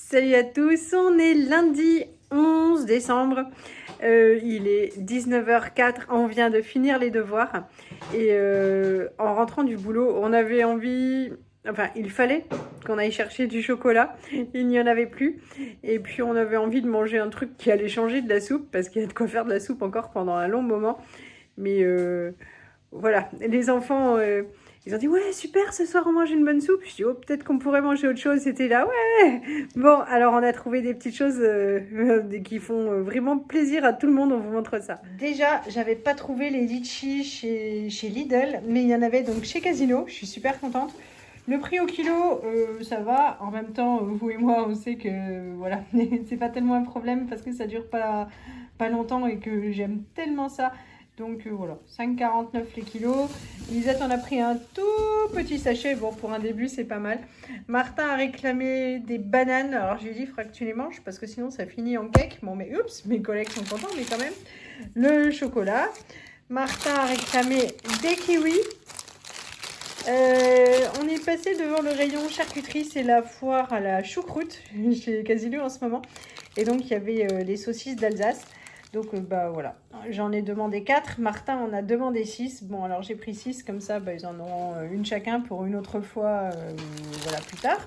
Salut à tous, on est lundi 11 décembre, il est 19h04, on vient de finir les devoirs et en rentrant du boulot, on avait envie, enfin il fallait qu'on aille chercher du chocolat, il n'y en avait plus et puis on avait envie de manger un truc qui allait changer de la soupe parce qu'il y a de quoi faire de la soupe encore pendant un long moment, mais voilà, les enfants... ils ont dit ouais super ce soir on mange une bonne soupe. Je dis oh peut-être qu'on pourrait manger autre chose. C'était là ouais. Bon alors on a trouvé des petites choses qui font vraiment plaisir à tout le monde. On vous montre ça. Déjà j'avais pas trouvé les litchis chez Lidl, mais il y en avait donc chez Casino. Je suis super contente. Le prix au kilo ça va. En même temps vous et moi on sait que voilà c'est pas tellement un problème parce que ça dure pas longtemps et que j'aime tellement ça. Donc voilà, 5,49 les kilos. Lisette en a pris un tout petit sachet. Bon, pour un début, c'est pas mal. Martin a réclamé des bananes. Alors, je lui ai dit, il faudra que tu les manges parce que sinon, ça finit en cake. Bon, mais oups, mes collègues sont contents, mais quand même. Le chocolat. Martin a réclamé des kiwis. On est passé devant le rayon charcuterie. C'est la foire à la choucroute chez Casino en ce moment. Et donc, il y avait les saucisses d'Alsace. Donc, bah voilà, j'en ai demandé 4. Martin en a demandé 6. Bon, alors j'ai pris 6, comme ça, bah, ils en auront une chacun pour une autre fois, voilà, plus tard.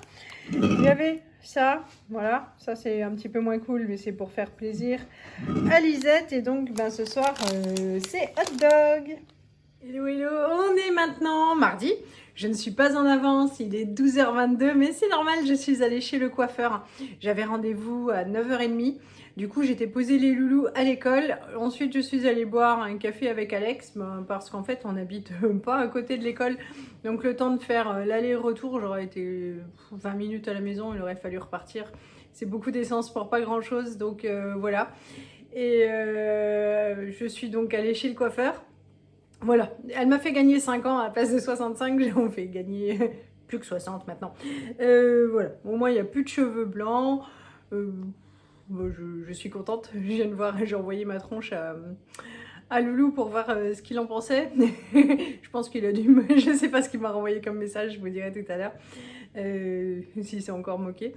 Il y avait ça, voilà, ça c'est un petit peu moins cool, mais c'est pour faire plaisir à Lisette. Et donc, ben, ce soir, c'est hot dog. Hello, hello, on est maintenant mardi. Je ne suis pas en avance, il est 12h22, mais c'est normal, je suis allée chez le coiffeur. J'avais rendez-vous à 9h30. Du coup, j'étais posé les loulous à l'école. Ensuite, je suis allée boire un café avec Alex parce qu'en fait, on n'habite pas à côté de l'école. Donc, le temps de faire l'aller-retour, j'aurais été 20 minutes à la maison, il aurait fallu repartir. C'est beaucoup d'essence pour pas grand-chose, donc voilà. Et je suis donc allée chez le coiffeur. Voilà, elle m'a fait gagner 5 ans à la place de 65, j'ai fait gagner plus que 60 maintenant. Voilà, au moins il n'y a plus de cheveux blancs. Bon, je suis contente, je viens de voir, j'ai envoyé ma tronche à Loulou pour voir ce qu'il en pensait. Je pense qu'il a dû je sais pas ce qu'il m'a renvoyé comme message, je vous dirai tout à l'heure. Si c'est encore moqué.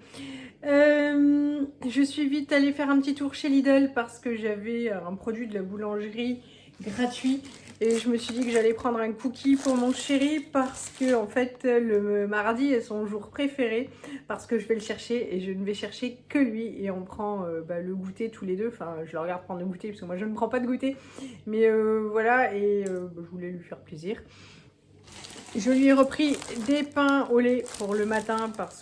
Je suis vite allée faire un petit tour chez Lidl parce que j'avais un produit de la boulangerie gratuit et je me suis dit que j'allais prendre un cookie pour mon chéri parce que en fait le mardi est son jour préféré parce que je vais le chercher et je ne vais chercher que lui et on prend le goûter tous les deux. Enfin je le regarde prendre le goûter parce que moi je ne prends pas de goûter, mais voilà, et je voulais lui faire plaisir. Je lui ai repris des pains au lait pour le matin parce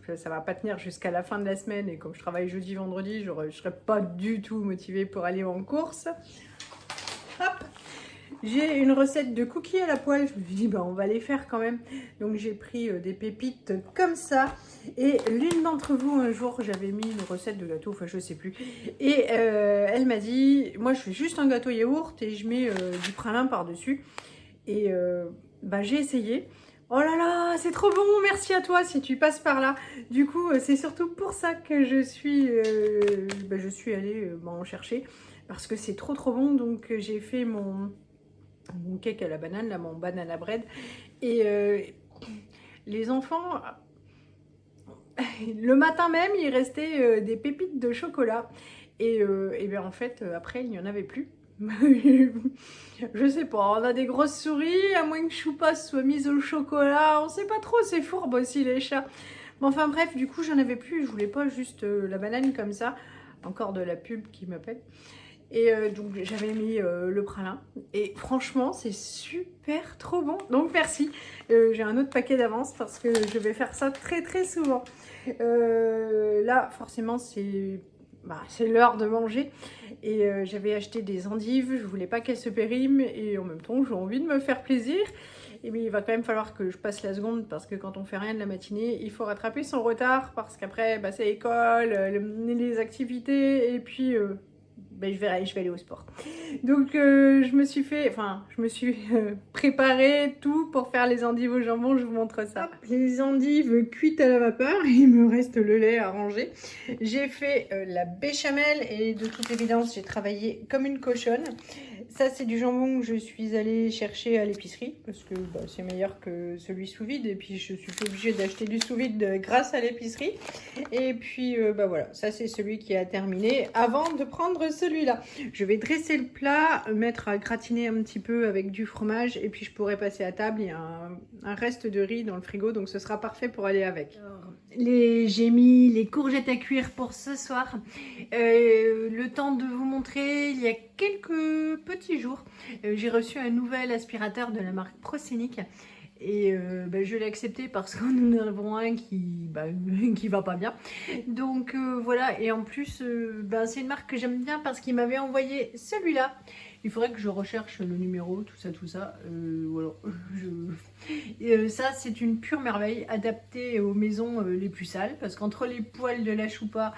que ça va pas tenir jusqu'à la fin de la semaine et comme je travaille jeudi, vendredi, je serai pas du tout motivée pour aller en course. Hop. J'ai une recette de cookies à la poêle, je me suis dit bah on va les faire quand même. Donc j'ai pris des pépites comme ça et l'une d'entre vous un jour j'avais mis une recette de gâteau, enfin je sais plus. Et elle m'a dit moi je fais juste un gâteau yaourt et je mets du pralin par-dessus. Et j'ai essayé. Oh là là, c'est trop bon, merci à toi si tu passes par là. Du coup, c'est surtout pour ça que je suis allée en chercher. Parce que c'est trop bon. Donc j'ai fait mon cake à la banane, là, mon banana bread. Et les enfants, le matin même, il restait des pépites de chocolat. Et bien en fait, après, il n'y en avait plus. Je sais pas, on a des grosses souris, à moins que Choupa soit mise au chocolat, on sait pas trop, c'est fourbe aussi les chats. Bon, enfin bref, du coup j'en avais plus, je voulais pas juste la banane comme ça, encore de la pub qui m'appelle. Et donc j'avais mis le pralin et franchement c'est super trop bon, donc merci. J'ai un autre paquet d'avance parce que je vais faire ça très souvent. Là forcément c'est l'heure de manger et j'avais acheté des endives, je voulais pas qu'elles se périment et en même temps j'ai envie de me faire plaisir. Et bien il va quand même falloir que je passe la seconde parce que quand on fait rien de la matinée, il faut rattraper son retard parce qu'après c'est l'école, les activités et puis je vais aller au sport. Donc je me suis préparé tout pour faire les endives au jambon, je vous montre ça. Hop, les endives cuites à la vapeur, il me reste le lait à ranger. J'ai fait la béchamel et de toute évidence j'ai travaillé comme une cochonne. Ça, c'est du jambon que je suis allée chercher à l'épicerie parce que bah, c'est meilleur que celui sous vide. Et puis, je suis obligée d'acheter du sous vide grâce à l'épicerie. Et puis, bah voilà, ça, c'est celui qui a terminé avant de prendre celui-là. Je vais dresser le plat, mettre à gratiner un petit peu avec du fromage. Et puis, je pourrai passer à table. Il y a un reste de riz dans le frigo, donc ce sera parfait pour aller avec. J'ai mis les courgettes à cuire pour ce soir. Le temps de vous montrer, il y a quelques petits jours, j'ai reçu un nouvel aspirateur de la marque Proscenic et je l'ai accepté parce qu'on en avons un qui va pas bien. Donc voilà, et en plus c'est une marque que j'aime bien parce qu'il m'avait envoyé celui-là. Il faudrait que je recherche le numéro, tout ça. Voilà. Ça, c'est une pure merveille, adaptée aux maisons les plus sales, parce qu'entre les poils de la choupa,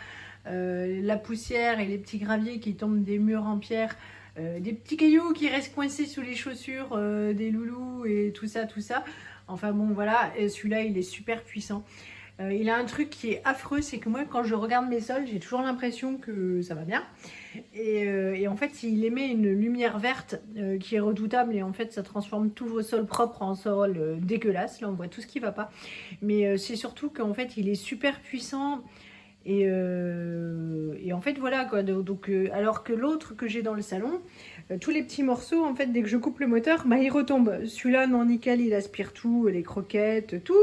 la poussière et les petits graviers qui tombent des murs en pierre, des petits cailloux qui restent coincés sous les chaussures des loulous et tout ça. Enfin bon, voilà, celui-là, il est super puissant. Il a un truc qui est affreux, c'est que moi, quand je regarde mes sols, j'ai toujours l'impression que ça va bien. Et en fait, il émet une lumière verte qui est redoutable. Et en fait, ça transforme tous vos sols propres en sols dégueulasses. Là, on voit tout ce qui ne va pas. Mais c'est surtout qu'en fait, il est super puissant. Et en fait, voilà quoi. Donc, alors que l'autre que j'ai dans le salon, tous les petits morceaux, en fait, dès que je coupe le moteur, bah, ils retombent. Celui-là, non, nickel, il aspire tout, les croquettes, tout.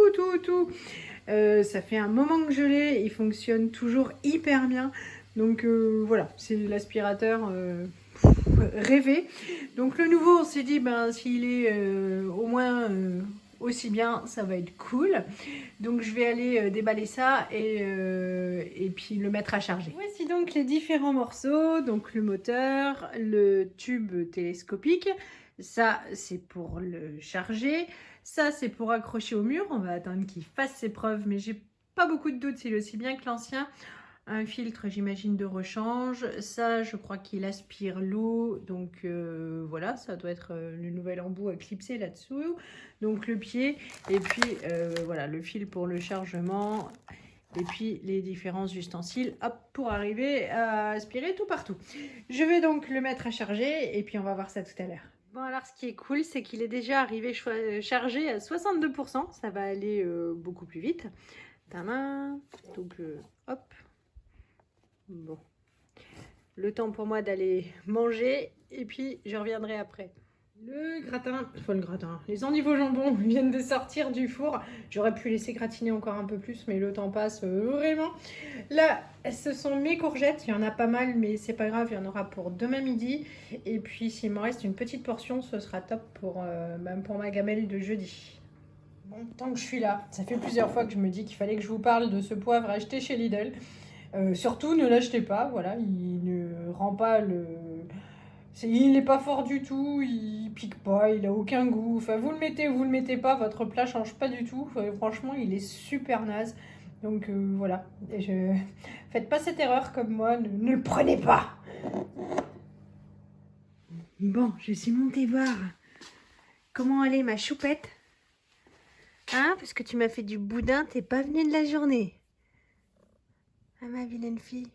Ça fait un moment que je l'ai, il fonctionne toujours hyper bien. Donc voilà, c'est l'aspirateur rêvé. Donc le nouveau, on s'est dit, s'il est au moins aussi bien, ça va être cool. Donc je vais aller déballer ça et puis le mettre à charger. Voici donc les différents morceaux. Donc le moteur, le tube télescopique. Ça, c'est pour le charger. Ça, c'est pour accrocher au mur. On va attendre qu'il fasse ses preuves, mais j'ai pas beaucoup de doutes, c'est aussi bien que l'ancien. Un filtre, j'imagine, de rechange. Ça, je crois qu'il aspire l'eau. Donc voilà, ça doit être le nouvel embout à clipser là-dessous. Donc le pied. Et puis voilà, le fil pour le chargement. Et puis les différents ustensiles, hop, pour arriver à aspirer tout partout. Je vais donc le mettre à charger et puis on va voir ça tout à l'heure. Bon, alors ce qui est cool, c'est qu'il est déjà arrivé chargé à 62%. Ça va aller beaucoup plus vite. Tadam. Donc hop. Bon. Le temps pour moi d'aller manger et puis je reviendrai après. Les endives au jambon viennent de sortir du four. J'aurais pu laisser gratiner encore un peu plus, mais le temps passe vraiment. Là, ce sont mes courgettes. Il y en a pas mal, mais c'est pas grave. Il y en aura pour demain midi. Et puis, s'il m'en reste une petite portion, ce sera top pour ma gamelle de jeudi. Bon, tant que je suis là, ça fait plusieurs fois que je me dis qu'il fallait que je vous parle de ce poivre acheté chez Lidl. Surtout, ne l'achetez pas. Voilà, il ne rend pas le... Il n'est pas fort du tout, il pique pas, il a aucun goût. Enfin, vous le mettez ou vous le mettez pas, votre plat change pas du tout. Franchement, il est super naze. Donc voilà. Faites pas cette erreur comme moi, ne le prenez pas. Bon, je suis montée voir comment aller ma choupette. Hein, parce que tu m'as fait du boudin, t'es pas venue de la journée. Ah, ma vilaine fille.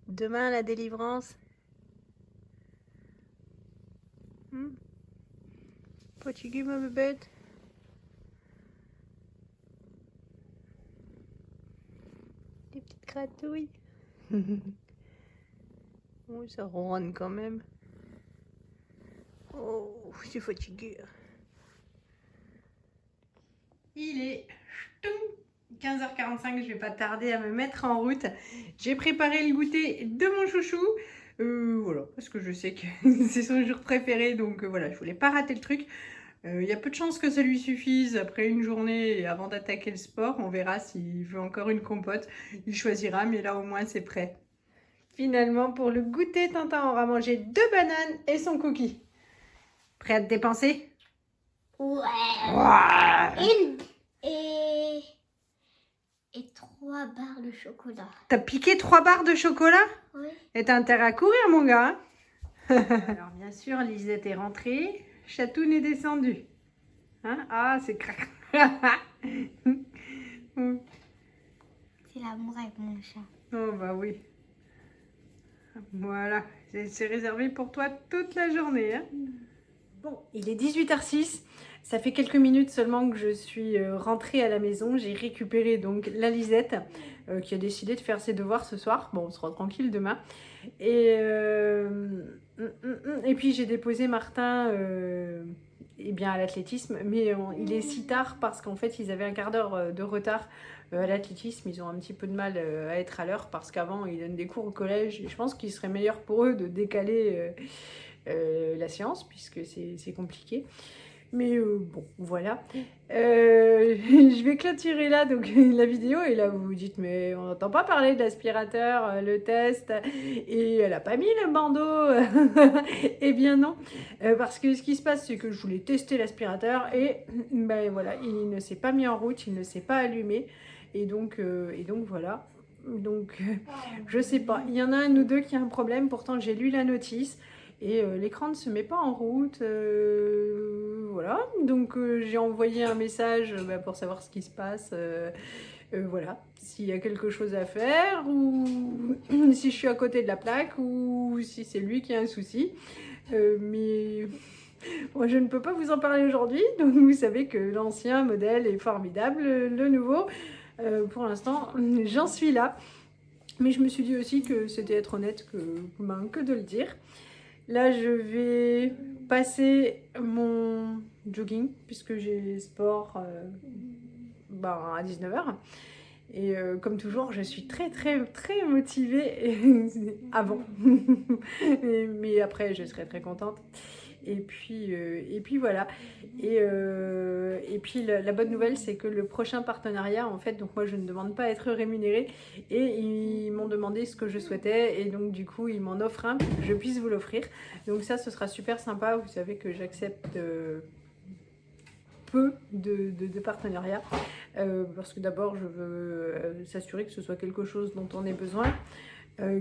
Demain, la délivrance. Fatiguée, ma bébête. Des petites gratouilles. Oh, ça ronronne quand même. Oh, je suis fatiguée. Il est 15h45, je vais pas tarder à me mettre en route. J'ai préparé le goûter de mon chouchou. Voilà, parce que je sais que c'est son jour préféré, donc voilà, je voulais pas rater le truc. Il y a peu de chances que ça lui suffise après une journée et avant d'attaquer le sport. On verra s'il veut encore une compote. Il choisira, mais là au moins c'est prêt. Finalement, pour le goûter, Tintin aura mangé 2 bananes et son cookie. Prêt à te dépenser? Ouais. Et 3 barres de chocolat. T'as piqué 3 barres de chocolat? Oui. Et t'as intérêt à courir, mon gars. Alors, bien sûr, Lisette est rentrée. Chatoun est descendu. Hein? Ah, c'est crac. C'est l'amour avec mon chat. Oh, bah oui. Voilà, c'est réservé pour toi toute la journée. Hein. Bon, il est 18h06. Ça fait quelques minutes seulement que je suis rentrée à la maison. J'ai récupéré donc la Lisette qui a décidé de faire ses devoirs ce soir. Bon, on sera tranquille demain. Et puis j'ai déposé Martin eh bien, à l'athlétisme. Mais il est si tard parce qu'en fait, ils avaient un quart d'heure de retard à l'athlétisme. Ils ont un petit peu de mal à être à l'heure parce qu'avant, ils donnent des cours au collège. Et je pense qu'il serait meilleur pour eux de décaler la séance puisque c'est compliqué. Mais bon, voilà. Je vais clôturer là donc, la vidéo. Et là, vous vous dites, mais on n'entend pas parler de l'aspirateur, le test. Et elle n'a pas mis le bandeau. Eh bien non. Parce que ce qui se passe, c'est que je voulais tester l'aspirateur. Et ben voilà, il ne s'est pas mis en route, il ne s'est pas allumé. Et donc voilà. Donc, je sais pas. Il y en a un ou deux qui a un problème. Pourtant, j'ai lu la notice. Et l'écran ne se met pas en route, voilà, donc j'ai envoyé un message pour savoir ce qui se passe, voilà, s'il y a quelque chose à faire, ou si je suis à côté de la plaque, ou si c'est lui qui a un souci, mais moi je ne peux pas vous en parler aujourd'hui, donc vous savez que l'ancien modèle est formidable, le nouveau, pour l'instant j'en suis là, mais je me suis dit aussi que c'était être honnête que de le dire. Là, je vais passer mon jogging puisque j'ai sport à 19h. Et comme toujours, je suis très motivée avant. Mais après, je serai très contente. Et puis voilà. Et puis la bonne nouvelle, c'est que le prochain partenariat, en fait, donc moi je ne demande pas à être rémunérée et ils m'ont demandé ce que je souhaitais et donc du coup ils m'en offrent un pour que je puisse vous l'offrir. Donc ça, ce sera super sympa. Vous savez que j'accepte peu de partenariats parce que d'abord je veux s'assurer que ce soit quelque chose dont on ait besoin.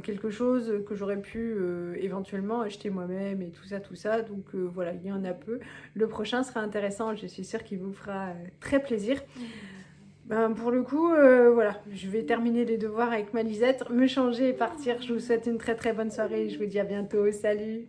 Quelque chose que j'aurais pu éventuellement acheter moi-même et tout ça. Donc voilà, il y en a peu. Le prochain sera intéressant, je suis sûre qu'il vous fera très plaisir. Pour le coup, voilà, je vais terminer les devoirs avec ma Lisette, me changer et partir. Je vous souhaite une très bonne soirée. Je vous dis à bientôt. Salut!